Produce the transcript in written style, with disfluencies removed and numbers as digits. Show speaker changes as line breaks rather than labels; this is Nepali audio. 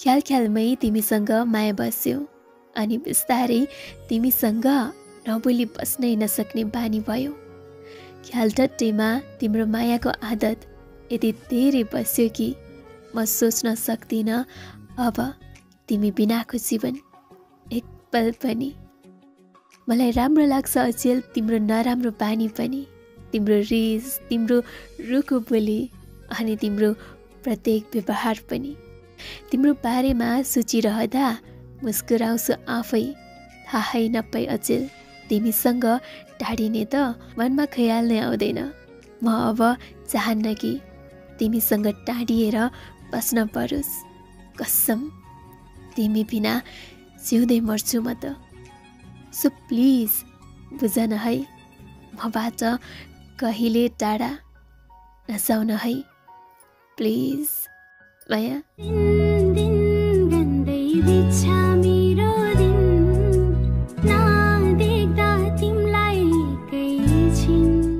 ख्याल ख्यालमै तिमीसँग माया बस्यो अनि बिस्तारै तिमीसँग नबोली बस्नै नसक्ने बानी भयो। ख्यालटट्टैमा तिम्रो मायाको आदत यति धेरै बस्यो कि म सोच्न सक्दिनँ अब तिमी बिनाको जीवन एक पल पनि। मलाई राम्रो लाग्छ अचेल तिम्रो नराम्रो बानी पनि, तिम्रो रिस, तिम्रो रुखो बोली अनि तिम्रो प्रत्येक व्यवहार पनि। तिम्रो बारेमा सोचिरहँदा मुस्कुराउँछु आफै, थाहै नपाई अचेल तिमीसँग टाढिने त मनमा ख्याल नै आउँदैन। म अब चाहन्न कि तिमीसँग टाढिएर बस्न परोस्। कसम तिमी बिना जिउँदै मर्छु म त। सो प्लिज बुझ न है, मबाट कहिले टाढा नजाउन है प्लिज माया।
दिन दिन गन्दै बिछा